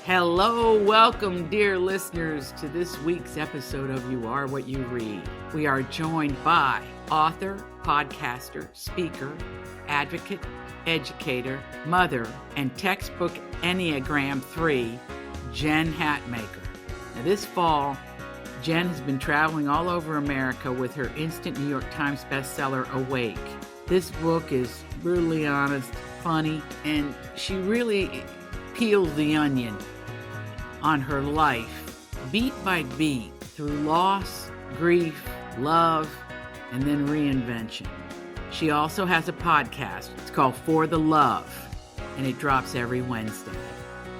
Hello, welcome, dear listeners, to this week's episode of You Are What You Read. We are joined by author, podcaster, speaker, advocate, educator, mother, and textbook Enneagram 3, Jen Hatmaker. Now, this fall, Jen has been traveling all over America with her instant New York Times bestseller, Awake. This book is brutally honest, funny, and she really peels the onion on her life, beat by beat, through loss, grief, love, and then reinvention. She also has a podcast. It's called For the Love, and it drops every Wednesday.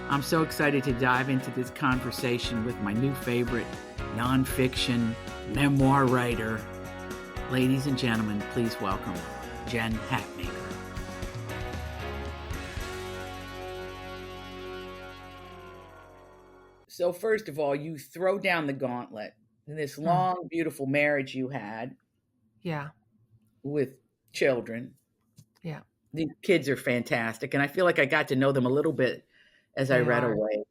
I'm so excited to dive into this conversation with my new favorite nonfiction memoir writer. Ladies and gentlemen, please welcome Jen Hatmaker. So first of all, you throw down the gauntlet in this long, beautiful marriage you had. Yeah. With children. Yeah. These kids are fantastic. And I feel like I got to know them a little bit as I read Awake.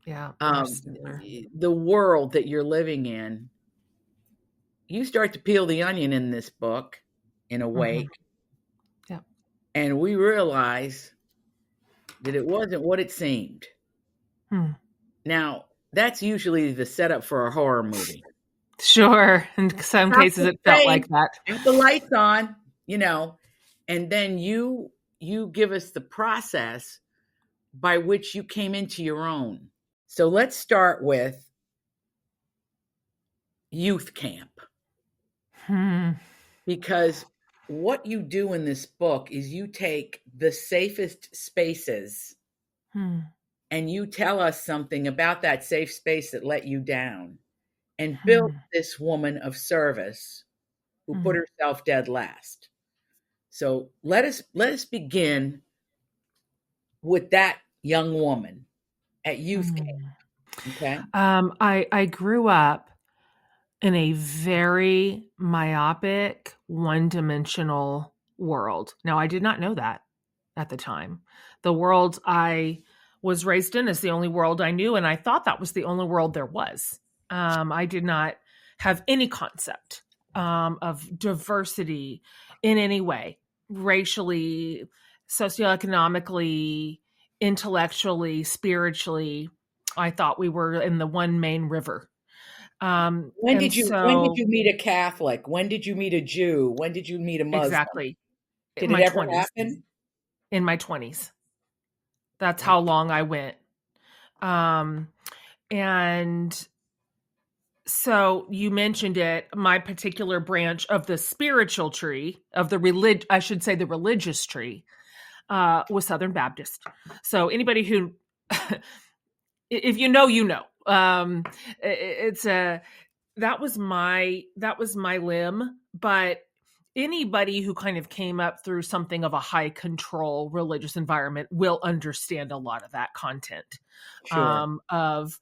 Yeah. The world that you're living in, you start to peel the onion in this book, in Awake. Yeah. And we realize that it wasn't what it seemed. Now, that's usually the setup for a horror movie. Sure. In some cases, it felt like that. With the lights on, and then you give us the process by which you came into your own. So let's start with youth camp. Because what you do in this book is you take the safest spaces and you tell us something about that safe space that let you down and build this woman of service who put herself dead last. So let us begin with that young woman at youth camp. Okay. I grew up in a very myopic, one-dimensional world. Now, I did not know that at the time. The world I was raised in is the only world I knew, and I thought that was the only world there was. I did not have any concept of diversity in any way, racially, socioeconomically, intellectually, spiritually. I thought we were in the one main river. When did you meet a Catholic? When did you meet a Jew? When did you meet a Muslim? Exactly. Did it ever happen? In my 20s. That's how long I went. And so you mentioned it, my particular branch of the spiritual tree, of the religious tree, was Southern Baptist. So anybody who, if you know, you know. That was my limb, but anybody who kind of came up through something of a high control religious environment will understand a lot of that content. Sure. Of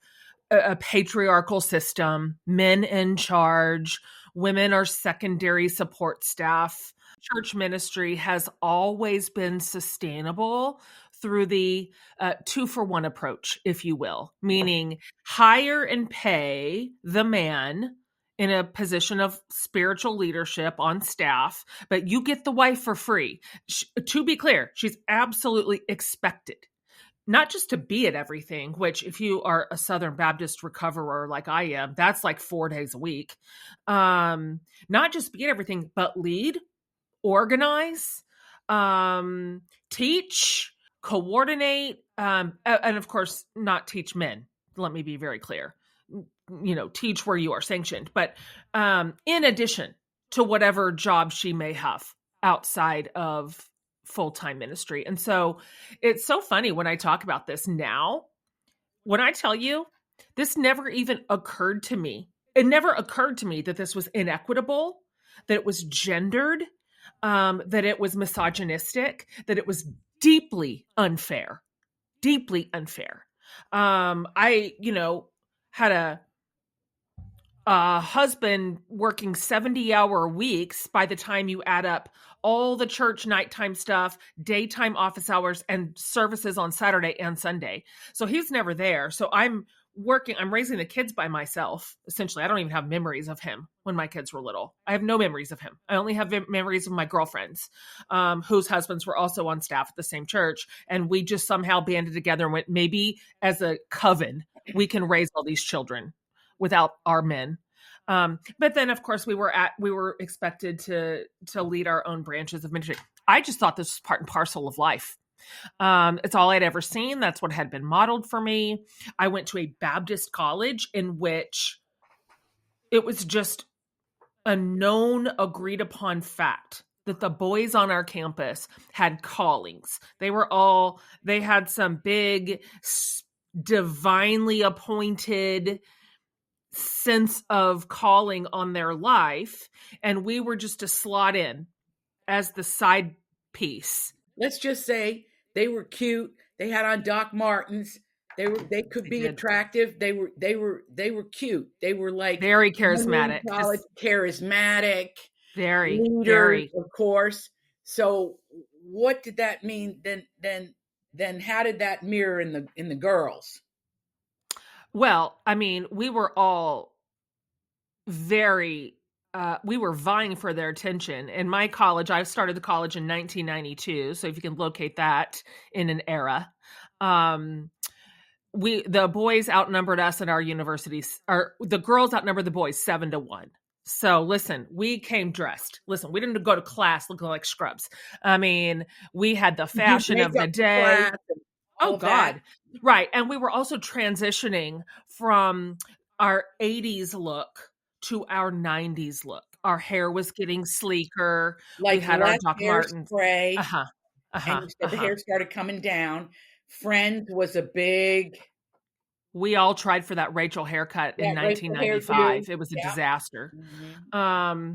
a patriarchal system, men in charge, women are secondary support staff. Church ministry has always been sustainable through the 2-for-1 approach, if you will, meaning hire and pay the man in a position of spiritual leadership on staff, but you get the wife for free. To be clear, she's absolutely expected not just to be at everything, which if you are a Southern Baptist recoverer like I am, that's like 4 days a week. Not just be at everything, but lead, organize, teach, coordinate, and of course, not teach men. Let me be very clear. Teach where you are sanctioned. But in addition to whatever job she may have outside of full-time ministry. And so it's so funny when I talk about this now, when I tell you, this never even occurred to me. It never occurred to me that this was inequitable, that it was gendered, that it was misogynistic, that it was deeply unfair. I, had husband working 70-hour weeks by the time you add up all the church nighttime stuff, daytime office hours, and services on Saturday and Sunday. So he's never there. So I'm raising the kids by myself. Essentially, I don't even have memories of him when my kids were little. I have no memories of him. I only have memories of my girlfriends, whose husbands were also on staff at the same church. And we just somehow banded together and went, maybe as a coven, we can raise all these children without our men. But then, of course, we were expected to lead our own branches of ministry. I just thought this was part and parcel of life. It's all I'd ever seen. That's what had been modeled for me. I went to a Baptist college in which it was just a known, agreed upon fact that the boys on our campus had callings. They had some big, divinely appointed sense of calling on their life, and we were just to slot in as the side piece. Let's just say they were cute. They had on Doc Martens. They could be attractive. They were cute. They were like very charismatic. College, charismatic. Very leaders, very, of course. So what did that mean? Then how did that mirror in the girls? Well, I mean, we were all very, we were vying for their attention. In my college, I started the college in 1992. So if you can locate that in an era, the boys outnumbered us at our universities, or the girls outnumbered the boys 7-1. So listen, we came dressed. Listen, we didn't go to class looking like scrubs. I mean, we had the fashion of the day. Oh God. Right. And we were also transitioning from our 80s look to our 90s look. Our hair was getting sleeker. Like we had our Doc Martens spray. And you said the hair started coming down. Friends was a big. We all tried for that Rachel haircut in 1995. It was a disaster. Mm-hmm.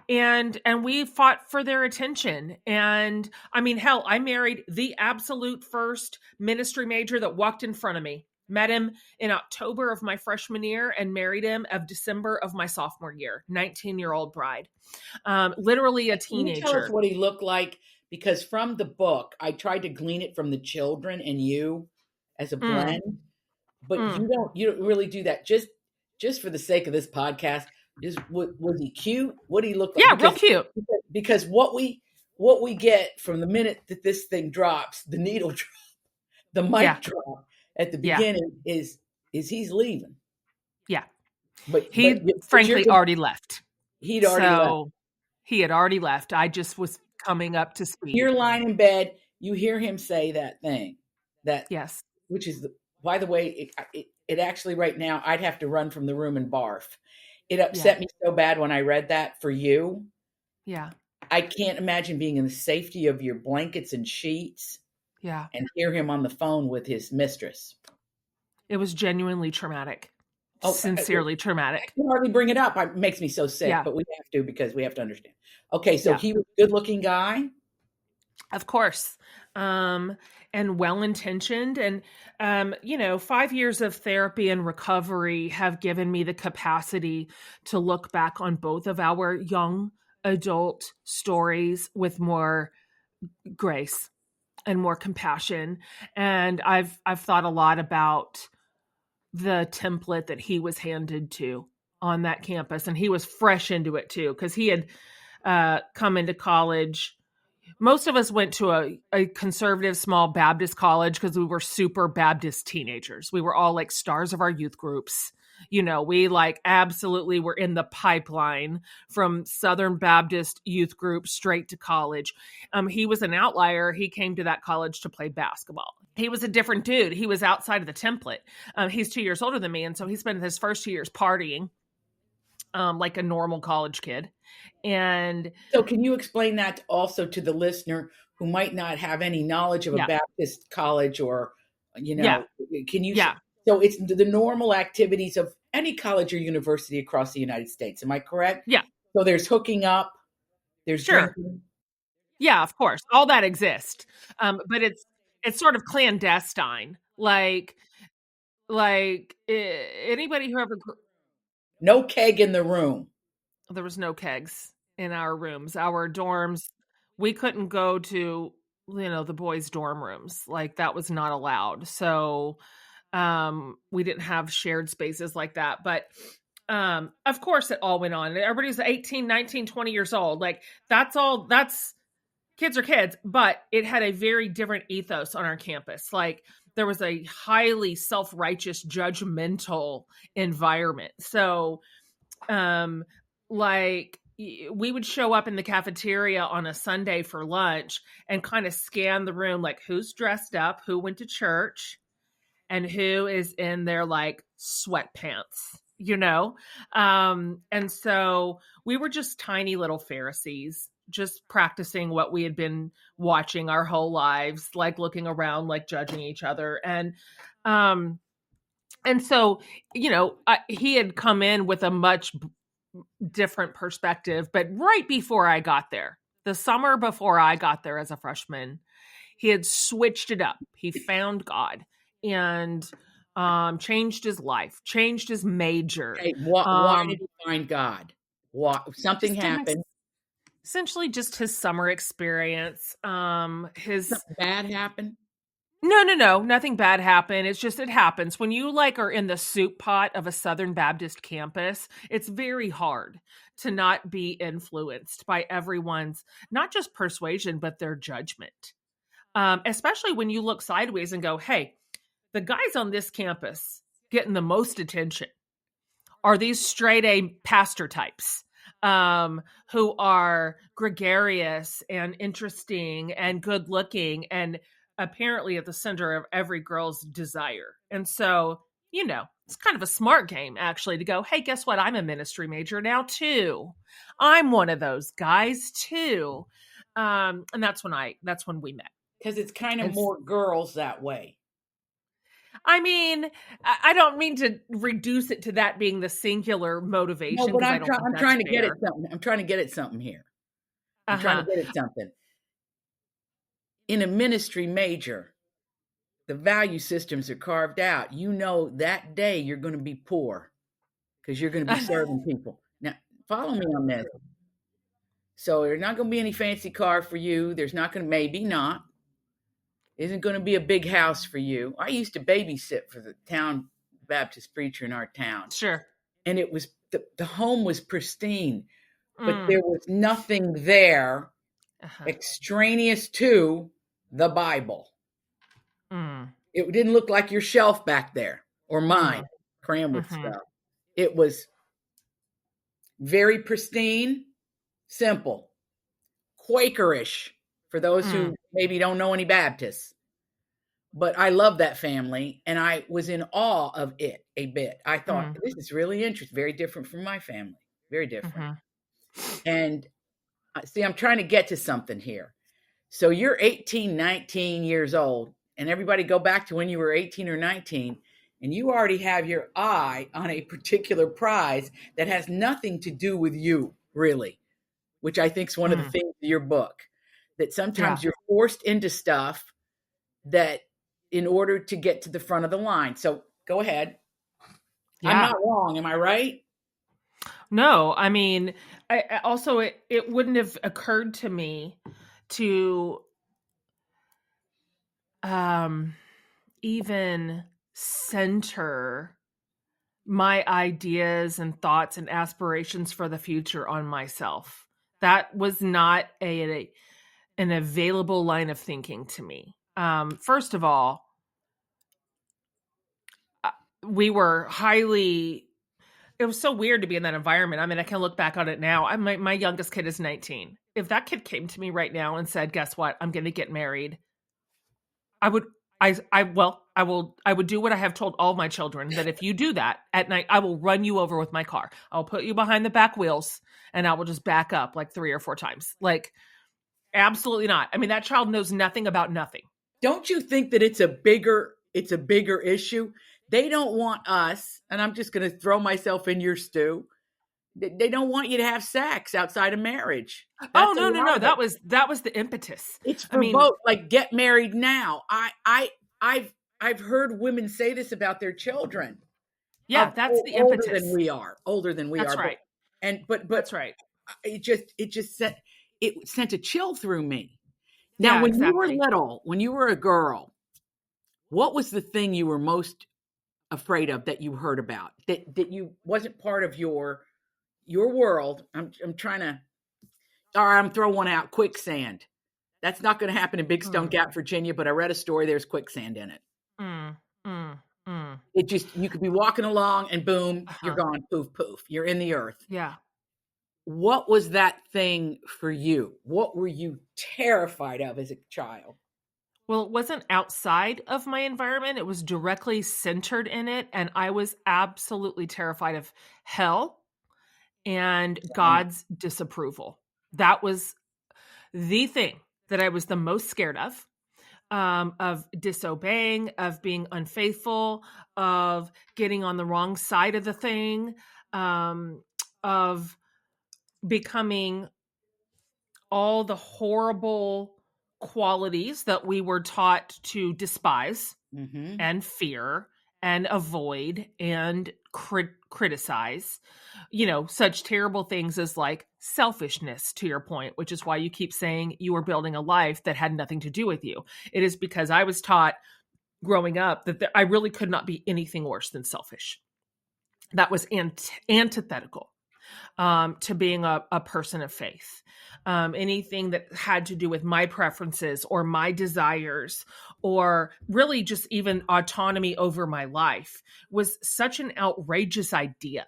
And we fought for their attention. And I mean, hell, I married the absolute first ministry major that walked in front of me. Met him in October of my freshman year and married him of December of my sophomore year. 19-year-old bride. Literally a teenager. Can you tell us what he looked like? Because from the book, I tried to glean it from the children and you as a blend. But you don't really do that. Just for the sake of this podcast. Was he cute? What did he look like? Yeah, real cute. Because what we get from the minute that this thing drops, the needle drop, the mic drop at the beginning is he's leaving. Yeah. But frankly already left. He had already left. I just was coming up to speed. You're lying in bed. You hear him say that thing. Yes. Which is, by the way, it actually right now, I'd have to run from the room and barf. It upset me so bad when I read that for you. Yeah. I can't imagine being in the safety of your blankets and sheets. Yeah. And hear him on the phone with his mistress. It was genuinely traumatic. Sincerely traumatic. I can hardly bring it up. It makes me so sick, but we have to because we have to understand. Okay, so he was a good-looking guy? Of course. And well-intentioned. And, 5 years of therapy and recovery have given me the capacity to look back on both of our young adult stories with more grace and more compassion. And I've thought a lot about the template that he was handed to on that campus. And he was fresh into it too, because he had come into college. Most of us went to a conservative small Baptist college because we were super Baptist teenagers. We were all like stars of our youth groups. We like absolutely were in the pipeline from Southern Baptist youth group straight to college. He was an outlier. He came to that college to play basketball. He was a different dude. He was outside of the template. He's 2 years older than me. And so he spent his first 2 years partying like a normal college kid. And so can you explain that also to the listener who might not have any knowledge of a Baptist college or, can you? Yeah. So it's the normal activities of any college or university across the United States. Am I correct? Yeah. So there's hooking up. There's drinking. Yeah, of course. All that exists. But it's sort of clandestine. Like anybody who ever No keg in the room. There was no kegs in our rooms. Our dorms, we couldn't go to, the boys' dorm rooms. Like that was not allowed. So we didn't have shared spaces like that. But of course it all went on. Everybody was 18, 19, 20 years old. Like that's kids are kids, but it had a very different ethos on our campus. Like there was a highly self-righteous, judgmental environment. So like we would show up in the cafeteria on a Sunday for lunch and kind of scan the room, like who's dressed up, who went to church, and who is in their like sweatpants, and so we were just tiny little Pharisees, just practicing what we had been watching our whole lives, like looking around, like judging each other. And so, he had come in with a much different perspective, but right before I got there, the summer before I got there as a freshman, he had switched it up. He found God and changed his life, changed his major. Hey, why did he find God? Something happened. Essentially just his summer experience. Something bad happened? No, nothing bad happened. It's just, it happens. When you are in the soup pot of a Southern Baptist campus, it's very hard to not be influenced by everyone's, not just persuasion, but their judgment. Especially when you look sideways and go, hey, the guys on this campus getting the most attention are these straight A pastor types who are gregarious and interesting and good looking and apparently at the center of every girl's desire. And so, it's kind of a smart game actually to go, hey, guess what? I'm a ministry major now too. I'm one of those guys too. And that's when we met. Because it's kind of more girls that way. I mean, I don't mean to reduce it to that being the singular motivation. No, but I'm trying to get at something. I'm trying to get at something here. I'm trying to get at something. In a ministry major, the value systems are carved out. That day you're going to be poor because you're going to be serving people. Now, follow me on this. So there's not going to be any fancy car for you. There's not going to, maybe not. Isn't going to be a big house for you. I used to babysit for the town Baptist preacher in our town. Sure. And it was, the home was pristine, but there was nothing there extraneous to the Bible. It didn't look like your shelf back there or mine, crammed with stuff. It was very pristine, simple, Quakerish for those who maybe don't know any Baptists. But I love that family, and I was in awe of it a bit. I thought, this is really interesting, very different from my family, very different. And see, I'm trying to get to something here. So you're 18, 19 years old, and everybody go back to when you were 18 or 19, and you already have your eye on a particular prize that has nothing to do with you, really, which I think is one of the things of your book, that sometimes you're forced into stuff that in order to get to the front of the line. So go ahead. Yeah. I'm not wrong. Am I right? No, I mean, it wouldn't have occurred to me to even center my ideas and thoughts and aspirations for the future on myself. That was not an available line of thinking to me. First of all, it was so weird to be in that environment. I mean, I can look back on it now. My youngest kid is 19. If that kid came to me right now and said, guess what? I'm going to get married. I would do what I have told all my children, that if you do that at night, I will run you over with my car. I'll put you behind the back wheels and I will just back up like 3 or 4 times. Like, absolutely not. I mean, that child knows nothing about nothing. Don't you think that it's a bigger issue? They don't want us, and I'm just going to throw myself in your stew. They don't want you to have sex outside of marriage. No. That was the impetus. It's for both. Like, get married now. I've heard women say this about their children. Yeah, that's the older impetus. than we are, That's right. But That's right. it sent a chill through me. Now, Yeah, when you were exactly. little, when you were a girl, what was the thing you were most afraid of that you heard about that you wasn't part of your world? I'm trying to. All right, I'm throwing one out. Quicksand. That's not going to happen in Big Stone Mm, Gap, Virginia. But I read a story. There's quicksand in it. mm, mm, mm. It just you could be walking along and boom, you're Uh-huh. gone. Poof, poof. You're in the earth. Yeah. What was that thing for you? What were you terrified of as a child? Well, it wasn't outside of my environment. It was directly centered in it. And I was absolutely terrified of hell and God's disapproval. That was the thing that I was the most scared of disobeying, of being unfaithful, of getting on the wrong side of the thing, of becoming all the horrible qualities that we were taught to despise Mm-hmm. and fear and avoid and criticize, such terrible things as like selfishness, to your point, which is why you keep saying you were building a life that had nothing to do with you. It is because I was taught growing up that I really could not be anything worse than selfish. That was antithetical to being a person of faith. Anything that had to do with my preferences or my desires, or really just even autonomy over my life, was such an outrageous idea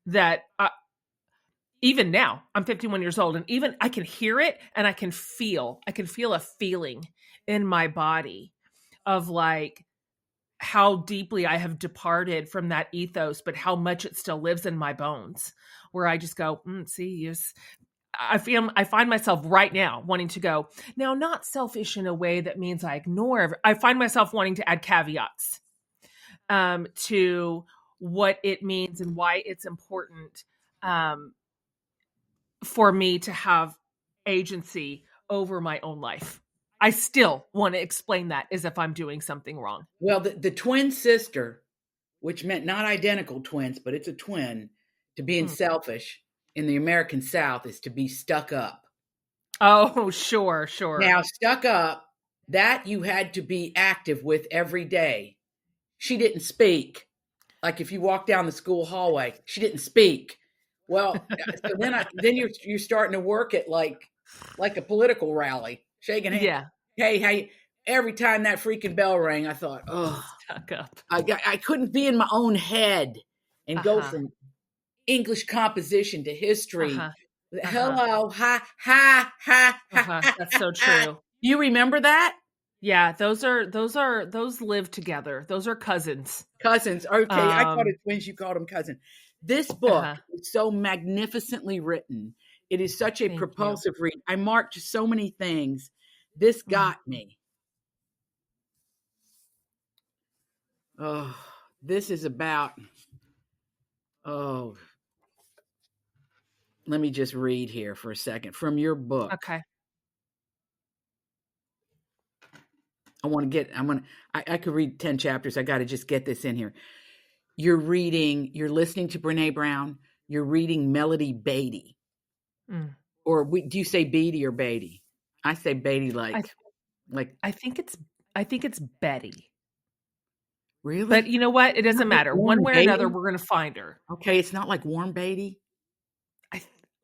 that even now, I'm 51 years old, and even I can hear it and I can feel a feeling in my body of like how deeply I have departed from that ethos, but how much it still lives in my bones, where I just go, I find myself right now wanting to go, now, not selfish in a way that means I ignore. I find myself wanting to add caveats to what it means and why it's important for me to have agency over my own life. I still want to explain that as if I'm doing something wrong. Well, the twin sister, which meant not identical twins, but it's a twin, to being selfish in the American South is to be stuck up. Oh, sure. Now, stuck up, that you had to be active with every day. She didn't speak. Like if you walk down the school hallway, she didn't speak. Well, so then you're starting to work at like a political rally, shaking hands. Yeah. Hey, every time that freaking bell rang, I thought, oh, Stuck up. I couldn't be in my own head and go from English composition to history. Hello, ha, ha, ha, ha. That's so true. You remember that? Yeah, those live together. Those are cousins. Cousins. Okay, I called it twins. You called them cousins. This book is so magnificently written. It is such a propulsive read. I marked so many things. This got me. Oh, this is about, let me just read here for a second from your book. Okay. I could read 10 chapters. I got to just get this in here. You're listening to Brene Brown. You're reading Melody Beatty. Or do you say Beatty or Beatty? I say Beatty I think it's Betty. Really? But you know what? It doesn't matter. One way or another, we're going to find her. Okay, it's not like Warm Beatty?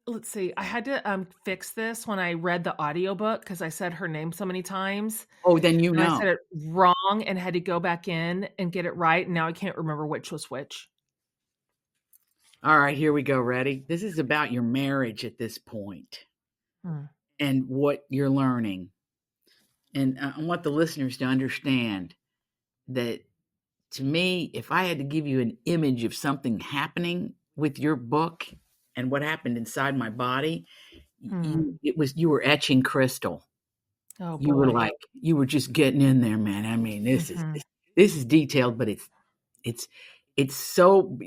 Let's see. I had to fix this when I read the audiobook because I said her name so many times. Oh, then you know. I said it wrong and had to go back in and get it right. And now I can't remember which was which. All right, here we go. Ready? This is about your marriage at this point and what you're learning. And I want the listeners to understand that, to me, if I had to give you an image of something happening with your book and what happened inside my body, you were etching crystal. Oh, you boy. you were just getting in there, man. I mean, this is detailed, but it's so.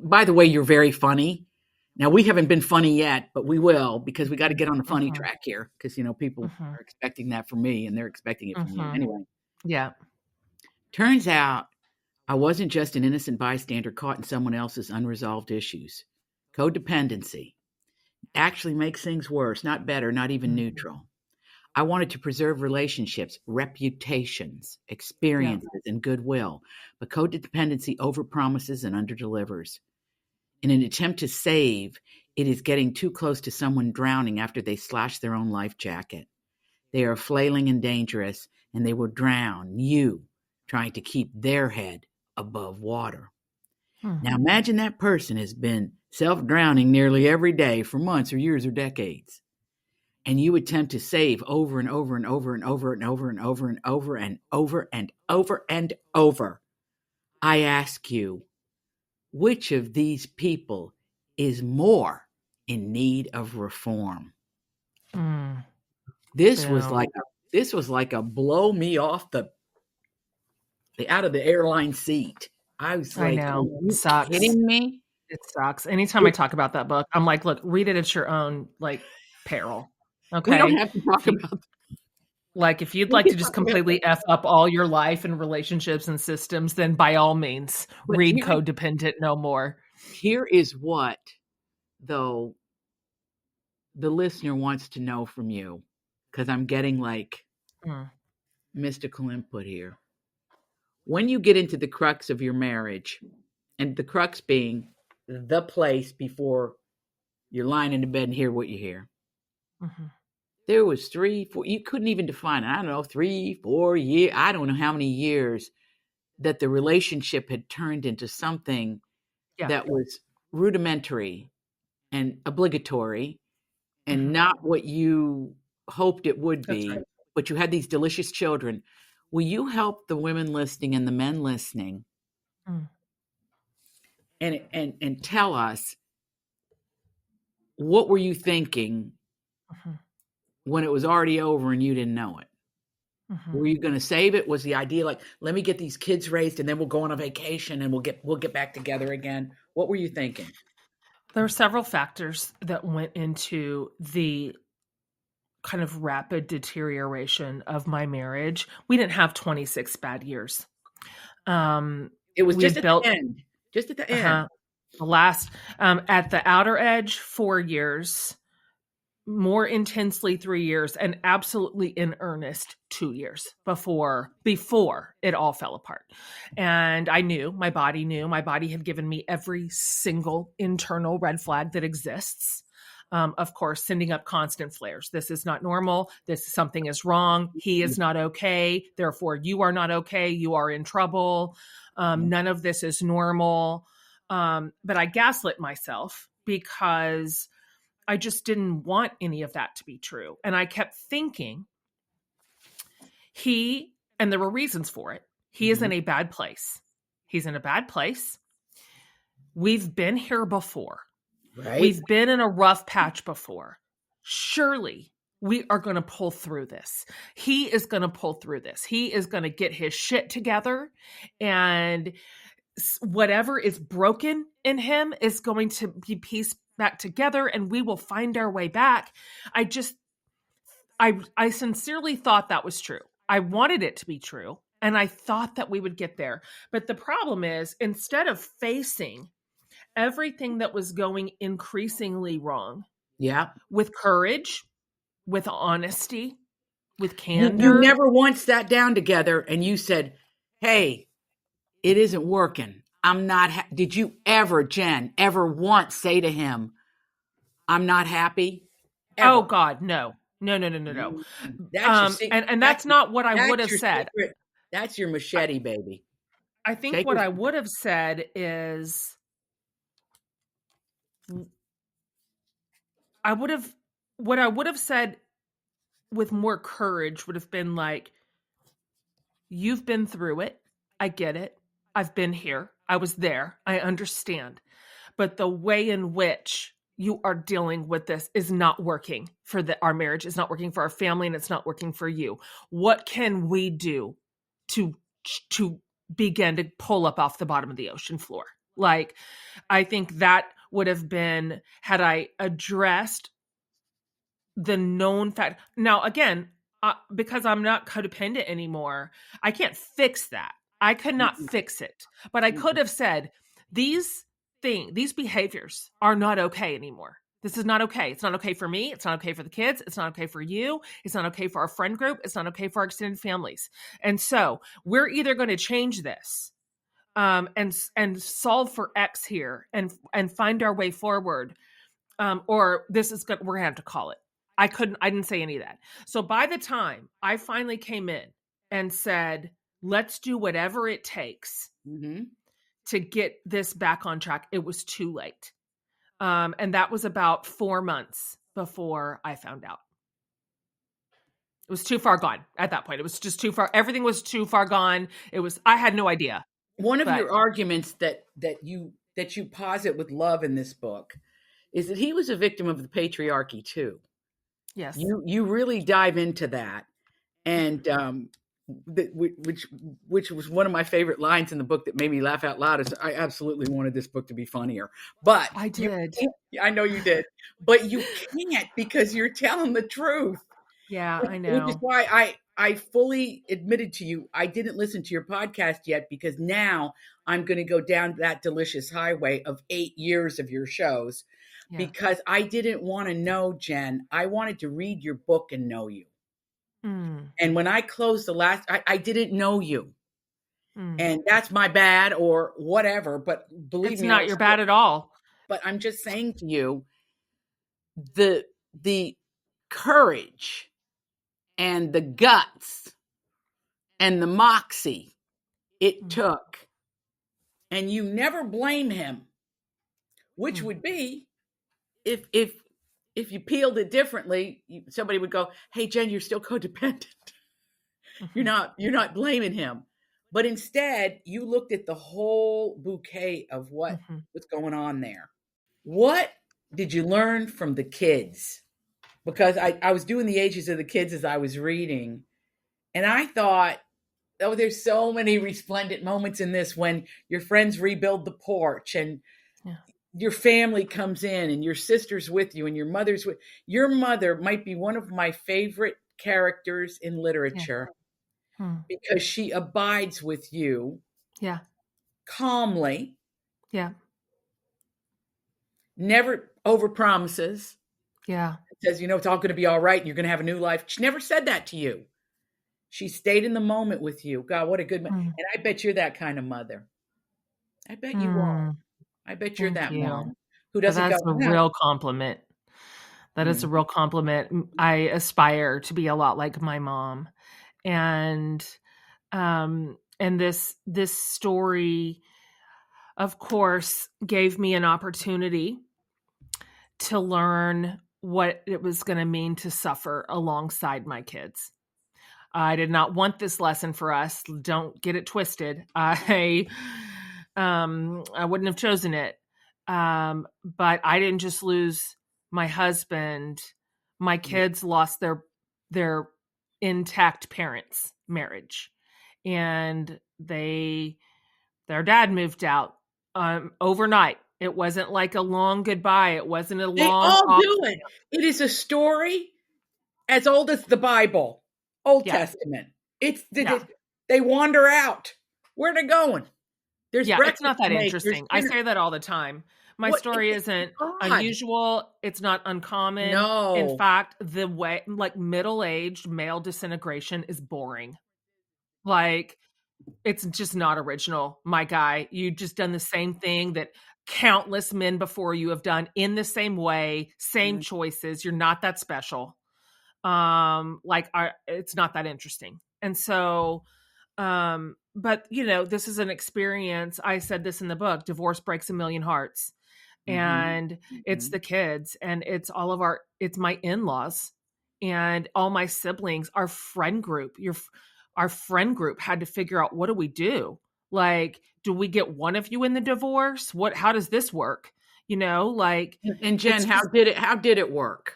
By the way, you're very funny. Now, we haven't been funny yet, but we will, because we got to get on the funny track here, because people are expecting that from me, and they're expecting it from you anyway. Yeah. Turns out I wasn't just an innocent bystander caught in someone else's unresolved issues. Codependency actually makes things worse, not better, not even neutral. I wanted to preserve relationships, reputations, experiences, and goodwill, but codependency overpromises and underdelivers. In an attempt to save, it is getting too close to someone drowning after they slash their own life jacket. They are flailing and dangerous, and they will drown you trying to keep their head above water. Now imagine that person has been self-drowning nearly every day for months or years or decades. And you attempt to save over and over and over and over and over and over and over and over and over and over. I ask you, which of these people is more in need of reform? This was like a blow me off the out of the airline seat. I was like, I know. are you Sucks. kidding me? It sucks. Anytime I talk about that book, I'm like, look, read it at your own peril. Okay. We don't have to talk about Like, if you'd like to just completely F up all your life and relationships and systems, then by all means, read Codependent No More. Here is what, though, the listener wants to know from you, because I'm getting mystical input here. When you get into the crux of your marriage, and the crux being the place before you're lying in the bed and hear what you hear, there was 3, 4, you couldn't even define it. I don't know, 3, 4 years. I don't know how many years that the relationship had turned into something that was rudimentary and obligatory and not what you hoped it would be. Right. But you had these delicious children. Will you help the women listening and the men listening and tell us, what were you thinking when it was already over and you didn't know it? Were you going to save it? Was the idea like, let me get these kids raised and then we'll go on a vacation and we'll get back together again? What were you thinking? There were several factors that went into the kind of rapid deterioration of my marriage. We didn't have 26 bad years. It was just at the end. Just at the end. The last, at the outer edge, 4 years. More intensely 3 years, and absolutely in earnest 2 years before it all fell apart. And I knew, my body had given me every single internal red flag that exists. Of course, sending up constant flares. This is not normal. Something is wrong. He is not okay. Therefore, you are not okay. You are in trouble. None of this is normal. But I gaslit myself because I just didn't want any of that to be true. And I kept thinking and there were reasons for it. He is in a bad place. He's in a bad place. We've been here before. Right. We've been in a rough patch before. Surely we are going to pull through this. He is going to pull through this. He is going to get his shit together, and whatever is broken in him is going to be pieced back together, and we will find our way back. I sincerely thought that was true. I wanted it to be true, and I thought that we would get there. But the problem is, instead of facing everything that was going increasingly wrong, with courage, with honesty, with candor, you never once sat down together and you said, "Hey, it isn't working. I'm not." Did you ever, Jen, ever once say to him, "I'm not happy"? Ever? Oh God, no. That's not what I would have said. Secret. That's your machete, baby. I think what I would have said is, what I would have said with more courage would have been like, you've been through it. I get it. I've been here. I was there. I understand. But the way in which you are dealing with this is not working for our marriage. It's not working for our family, and it's not working for you. What can we do to begin to pull up off the bottom of the ocean floor? Like, I think that would have been, had I addressed the known fact. Now, again, because I'm not codependent anymore, I can't fix that. I could not fix it, but I could have said, these behaviors are not okay anymore. This is not okay. It's not okay for me. It's not okay for the kids. It's not okay for you. It's not okay for our friend group. It's not okay for our extended families. And so we're either going to change this and solve for X here and find our way forward, or this is good. We're gonna have to call it. I didn't say any of that. So by the time I finally came in and said, let's do whatever it takes to get this back on track, it was too late. And that was about 4 months before I found out. It was too far gone at that point. It was just too far. Everything was too far gone. I had no idea. One of your arguments that you posit with Love in this book is that he was a victim of the patriarchy too. Yes. You really dive into that, and which was one of my favorite lines in the book that made me laugh out loud. Is I absolutely wanted this book to be funnier, but I did. I know you did, but you can't because you're telling the truth. Yeah, I know. Which is why I fully admitted to you I didn't listen to your podcast yet, because now I'm going to go down that delicious highway of 8 years of your shows, because I didn't want to know, Jen. I wanted to read your book and know you. And when I closed the last, I didn't know you. And that's my bad or whatever, but believe me. It's not your bad at all. But I'm just saying to you, the courage and the guts and the moxie it took, and you never blame him, which would be if you peeled it differently, somebody would go, "Hey, Jen, you're still codependent. You're not blaming him." But instead, you looked at the whole bouquet of what's going on there. What did you learn from the kids? Because I was doing the ages of the kids as I was reading, and I thought, oh, there's so many resplendent moments in this when your friends rebuild the porch and your family comes in and your sister's with you and your mother's with your mother might be one of my favorite characters in literature because she abides with you calmly. Never overpromises. Says, it's all going to be all right. And you're going to have a new life. She never said that to you. She stayed in the moment with you. God, what a good mom. And I bet you're that kind of mother. I bet you are. I bet you're that mom who doesn't That's a real compliment. That is a real compliment. I aspire to be a lot like my mom. And this story, of course, gave me an opportunity to learn what it was going to mean to suffer alongside my kids. I did not want this lesson for us. Don't get it twisted. I wouldn't have chosen it. But I didn't just lose my husband. My kids lost their intact parents' marriage, and their dad moved out overnight. It wasn't like a long goodbye. It wasn't a long. They all do it. It is a story as old as the Bible, Old Testament. It's they wander out. Where are they going? It's not that interesting. I say that all the time. My story isn't unusual. It's not uncommon. No. In fact, the way middle-aged male disintegration is boring. It's just not original. My guy, you've just done the same thing that countless men before you have done in the same way, same choices. You're not that special. It's not that interesting. And so, but this is an experience. I said this in the book, divorce breaks a million hearts, and it's the kids, and it's it's my in-laws and all my siblings, our friend group. Our friend group had to figure out, what do we do? Do we get one of you in the divorce? How does this work? And Jen, how did it work?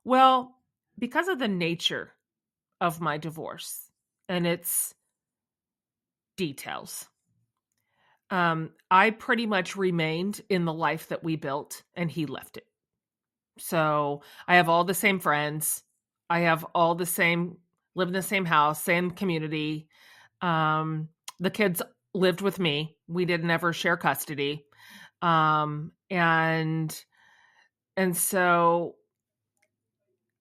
Well, because of the nature of my divorce and its details, I pretty much remained in the life that we built, and he left it. So I have all the same friends. I have all the same, live in the same house, same community. The kids lived with me. We didn't ever share custody. And so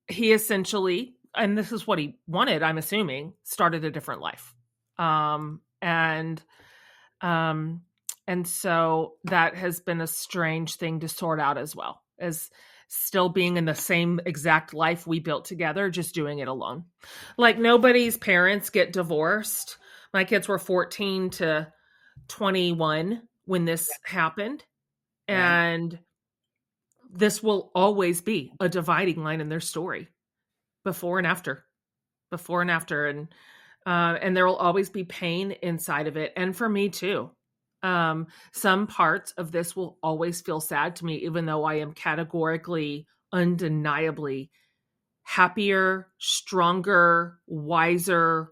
he essentially, and this is what he wanted, I'm assuming, started a different life. And so that has been a strange thing to sort out, as well as still being in the same exact life we built together, just doing it alone. Like, nobody's parents get divorced. My kids were 14 to 21 when this happened. Right. And this will always be a dividing line in their story, before and after. And there will always be pain inside of it. And for me too. Some parts of this will always feel sad to me, even though I am categorically, undeniably happier, stronger, wiser,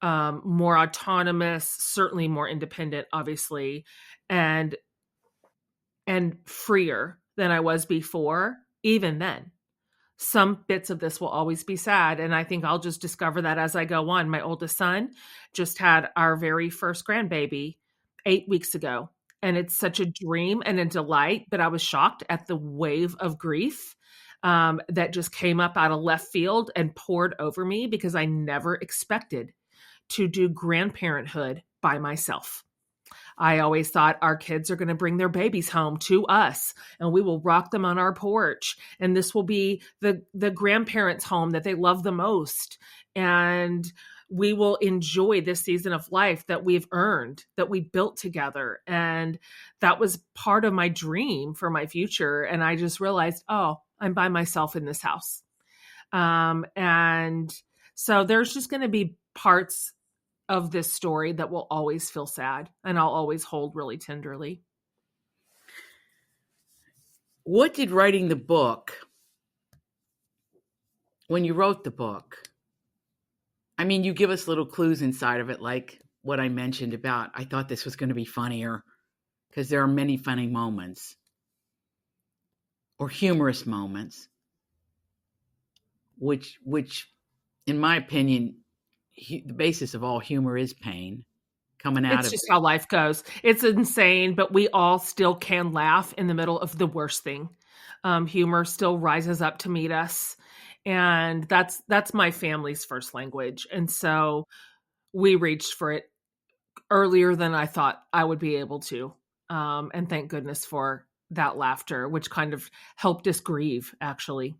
more autonomous, certainly more independent, obviously, and freer than I was before. Even then, some bits of this will always be sad. And I think I'll just discover that as I go on. My oldest son just had our very first grandbaby 8 weeks ago. And it's such a dream and a delight, but I was shocked at the wave of grief that just came up out of left field and poured over me, because I never expected to do grandparenthood by myself. I always thought our kids are going to bring their babies home to us and we will rock them on our porch. And this will be the grandparents' home that they love the most. And we will enjoy this season of life that we've earned, that we built together. And that was part of my dream for my future. And I just realized, oh, I'm by myself in this house. And so there's just going to be parts of this story that will always feel sad, and I'll always hold really tenderly. What did writing the book, when you wrote the book, I mean, you give us little clues inside of it, like what I mentioned about, I thought this was going to be funnier, because there are many funny moments or humorous moments, which in my opinion, the basis of all humor is pain coming out of it. It's just how life goes. It's insane, but we all still can laugh in the middle of the worst thing. Humor still rises up to meet us. And that's my family's first language. And so we reached for it earlier than I thought I would be able to. And thank goodness for that laughter, which kind of helped us grieve, actually.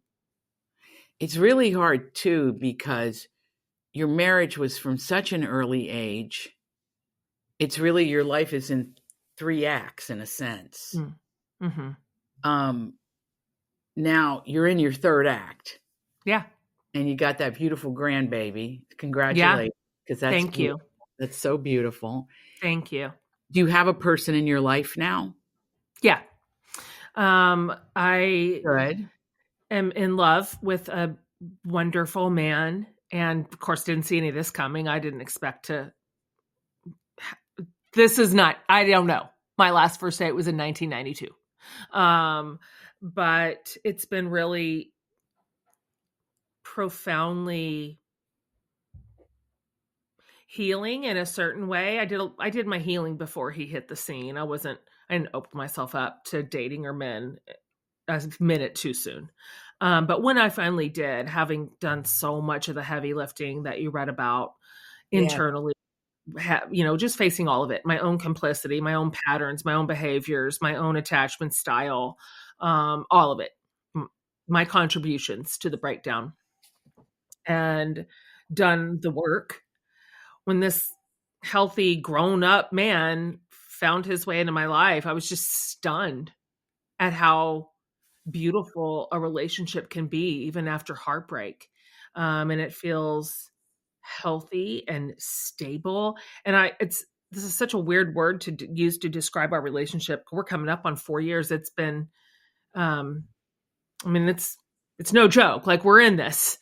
It's really hard too, because your marriage was from such an early age. It's really, your life is in 3 acts in a sense. Mm-hmm. Now you're in your 3rd act. Yeah. And you got that beautiful grandbaby. Congratulations. Because that's Thank you. That's so beautiful. Thank you. Do you have a person in your life now? Yeah. I Good. am in love with a wonderful man. And of course, didn't see any of this coming. I didn't expect to. This is not, I don't know. My last first date was in 1992. But it's been really profoundly healing in a certain way. I did my healing before he hit the scene. I didn't open myself up to dating or men a minute too soon. But when I finally did, having done so much of the heavy lifting that you read about internally, just facing all of it, my own complicity, my own patterns, my own behaviors, my own attachment style, all of it, my contributions to the breakdown, and done the work. When this healthy, grown-up man found his way into my life, I was just stunned at how beautiful a relationship can be, even after heartbreak. And it feels healthy and stable. And this is such a weird word to use to describe our relationship. We're coming up on 4 years. It's been, it's no joke. Like, we're in this,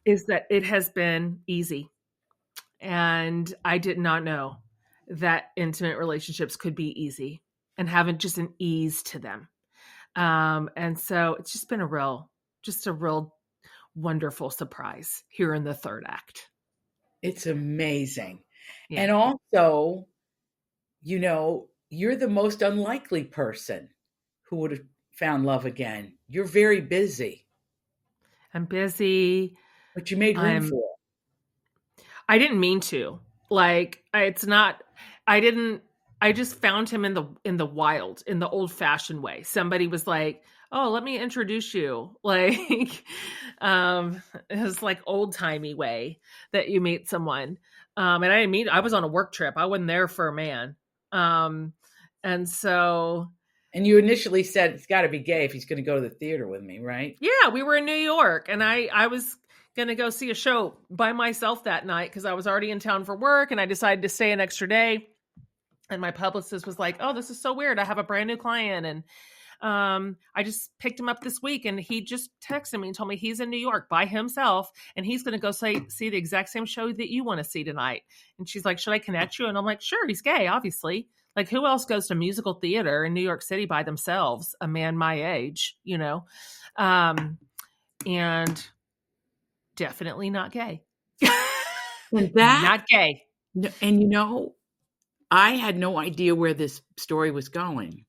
is that it has been easy. And I did not know that intimate relationships could be easy and having just an ease to them. And so it's just been a real wonderful surprise here in the 3rd act. It's amazing. Yeah. And also, you're the most unlikely person who would have found love again. You're very busy, I'm busy. but you made room I'm for it. I didn't mean to. Like it's not I didn't I just found him in the wild, in the old-fashioned way. Somebody was like, "Oh, let me introduce you." Like it was like old-timey way that you meet someone. And I was on a work trip. I wasn't there for a man. Um and so And you initially said it's got to be gay if he's going to go to the theater with me, right? yeah, we were in New York, and I was gonna go see a show by myself that night because I was already in town for work, and I decided to stay an extra day. And my publicist was like, "Oh, this is so weird. I have a brand new client, and I just picked him up this week, and he just texted me and told me he's in New York by himself, and he's gonna go see the exact same show that you want to see tonight." And she's like, "Should I connect you?" And I'm like, "Sure, he's gay, obviously." Like, who else goes to musical theater in New York City by themselves? A man my age, and definitely not gay. And that, Not gay. and I had no idea where this story was going.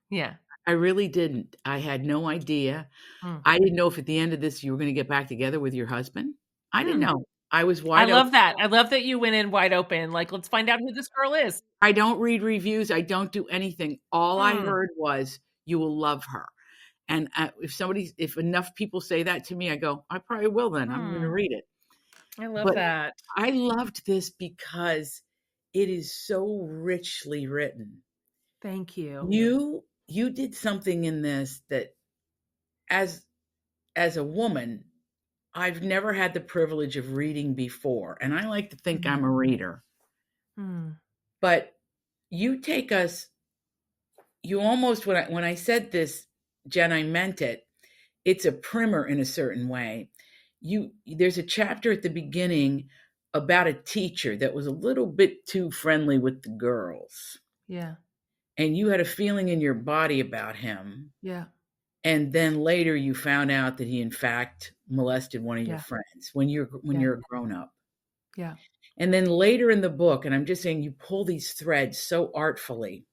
Yeah. I really didn't. I had no idea. Mm. I didn't know if at the end of this you were going to get back together with your husband. I didn't know. I was I wide love open. that. I love that you went in wide open. Like, let's find out who this girl is. I don't read reviews. I don't do anything. All I heard was, you will love her. And if enough people say that to me, I go, I probably will then. I'm going to read it. I love But that. I loved this because it is so richly written. Thank you. You did something in this that as a woman, I've never had the privilege of reading before. And I like to think I'm a reader. But you take us, you almost, when I said this, Jen, I meant it. It's a primer in a certain way. There's a chapter at the beginning about a teacher that was a little bit too friendly with the girls. Yeah. And you had a feeling in your body about him. Yeah. And then later you found out that he in fact molested one of your friends when you're a grown up. Yeah. And then later in the book, and I'm just saying you pull these threads so artfully.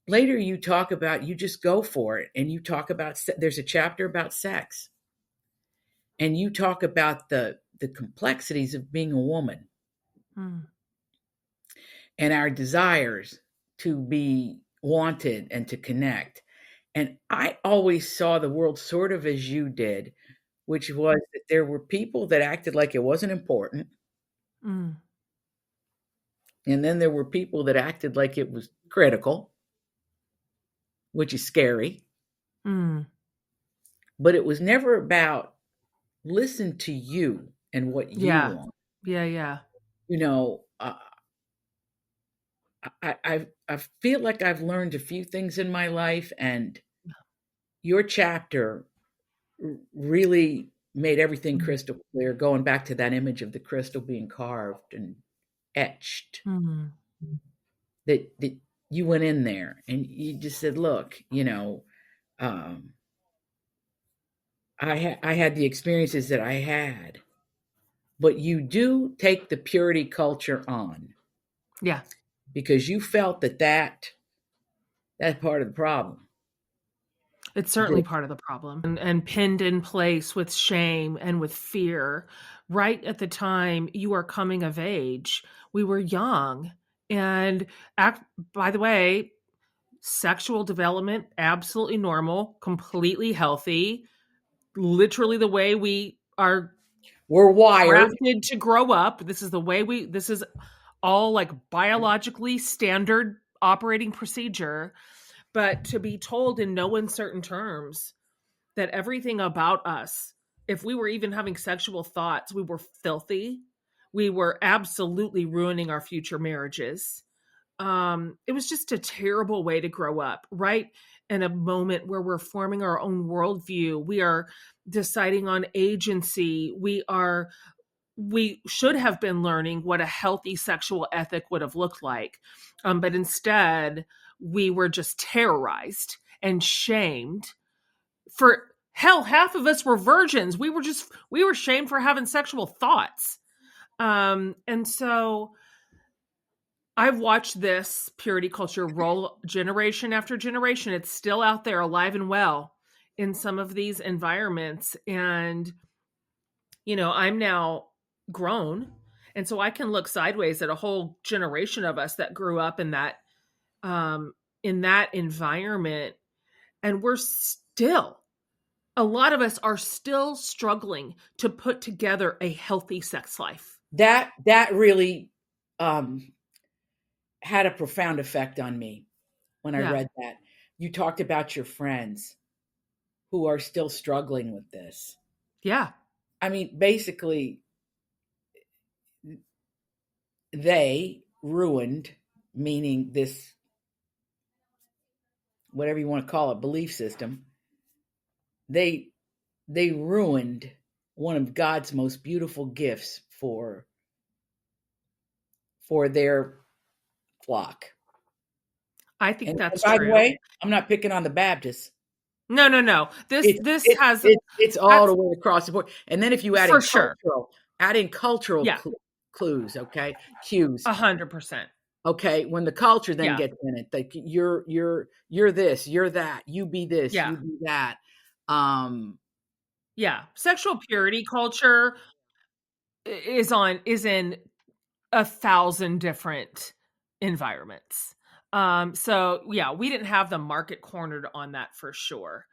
Later you talk about, you just go for it. And you talk about, there's a chapter about sex. And you talk about the complexities of being a woman. And our desires to be wanted and to connect. And I always saw the world sort of as you did, which was that there were people that acted like it wasn't important. And then there were people that acted like it was critical, which is scary. But it was never about listen to you and what you want. Yeah. I feel like I've learned a few things in my life, and your chapter really made everything crystal clear, going back to that image of the crystal being carved and etched. That you went in there and you just said, look, I had the experiences that I had, but you do take the purity culture on. Yeah. Because you felt that's part of the problem. It's certainly part of the problem, and pinned in place with shame and with fear. Right at the time you are coming of age, we were young, and by the way, sexual development, absolutely normal, completely healthy, literally the way we're wired to grow up. This is the way this is all like biologically standard operating procedure. But to be told in no uncertain terms that everything about us, if we were even having sexual thoughts, we were filthy. We were absolutely ruining our future marriages. It was just a terrible way to grow up, right? In a moment where we're forming our own worldview, we are deciding on agency. We should have been learning what a healthy sexual ethic would have looked like. But instead, we were just terrorized and shamed. For hell, half of us were virgins. We were shamed for having sexual thoughts. And so I've watched this purity culture roll generation after generation. It's still out there alive and well in some of these environments. And, I'm now grown. And so I can look sideways at a whole generation of us that grew up in that environment. And a lot of us are still struggling to put together a healthy sex life. That really had a profound effect on me when I read that. You talked about your friends who are still struggling with this. Yeah. I mean, basically, they ruined, meaning this, whatever you want to call it, belief system. They ruined one of God's most beautiful gifts for their flock. I think that's by true. the way, I'm not picking on the Baptists. No. It's all the way across the board. And then if you add in cultural clues, okay, cues, 100%. Okay, when the culture then gets in it, like you're this, you're that, you be this, you be that. Sexual purity culture is in 1,000 different environments. So we didn't have the market cornered on that for sure.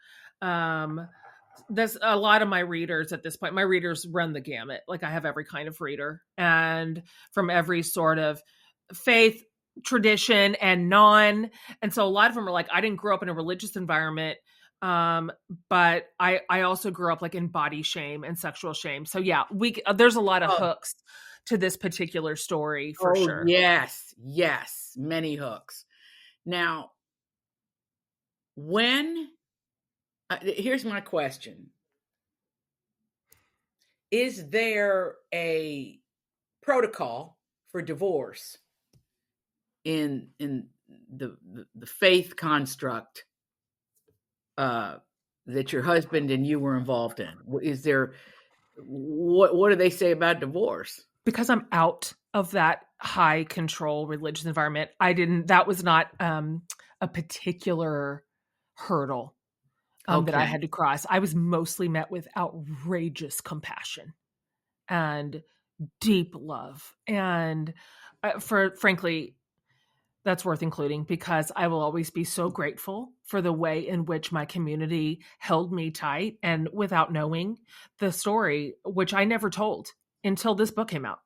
There's a lot of my readers at this point. My readers run the gamut. Like I have every kind of reader, and from every sort of faith, tradition, and non. And so a lot of them are like, I didn't grow up in a religious environment, but I also grew up like in body shame and sexual shame. So there's a lot of hooks to this particular story for sure. Yes, many hooks. Now, here's my question. Is there a protocol for divorce in the faith construct that your husband and you were involved in? Is there, what do they say about divorce? Because I'm out of that high control religious environment, that was not a particular hurdle that I had to cross. I was mostly met with outrageous compassion and deep love. And frankly, that's worth including because I will always be so grateful for the way in which my community held me tight. And without knowing the story, which I never told until this book came out,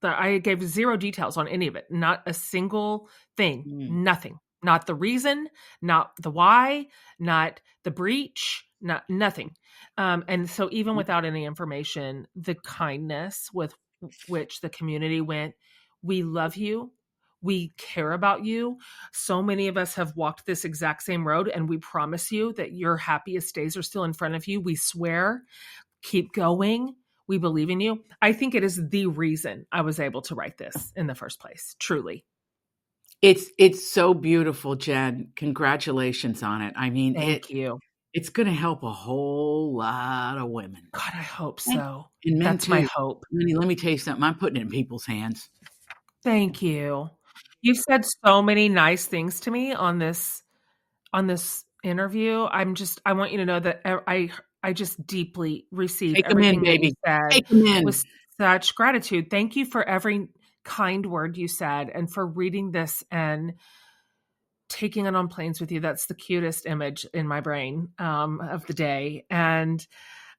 that I gave zero details on any of it, not a single thing, nothing. Not the reason, not the why, not the breach, nothing. And so even without any information, the kindness with which the community went, we love you. We care about you. So many of us have walked this exact same road, and we promise you that your happiest days are still in front of you. We swear, keep going. We believe in you. I think it is the reason I was able to write this in the first place, truly. It's so beautiful, Jen. Congratulations on it. I mean, thank you. It's going to help a whole lot of women. God, I hope so. And men That's too. my hope. Let me tell you something. I'm putting it in people's hands. Thank you. You've said so many nice things to me on this interview. I want you to know that I just deeply receive everything that you said with such gratitude. Thank you for every kind word you said and for reading this and taking it on planes with you. That's the cutest image in my brain of the day. And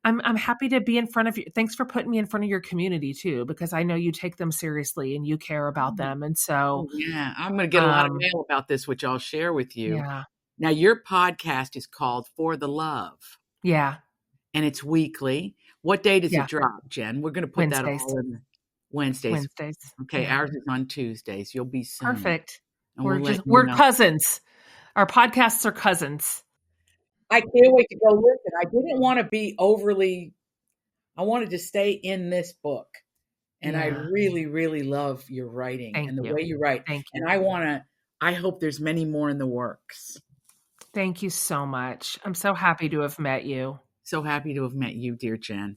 I'm happy to be in front of you. Thanks for putting me in front of your community too, because I know you take them seriously and you care about them. And so, I'm going to get a lot of mail about this, which I'll share with you. Yeah. Now, your podcast is called For the Love. Yeah. And it's weekly. What day does it drop, Jen? We're going to put that all in Wednesdays. Okay. Yeah. Ours is on Tuesdays. You'll be soon. Perfect. And we're cousins. Our podcasts are cousins. I can't wait to go listen. I didn't want to be I wanted to stay in this book. And I really, really love your writing the way you write. Thank you. And I hope there's many more in the works. Thank you so much. I'm so happy to have met you. So happy to have met you, dear Jen.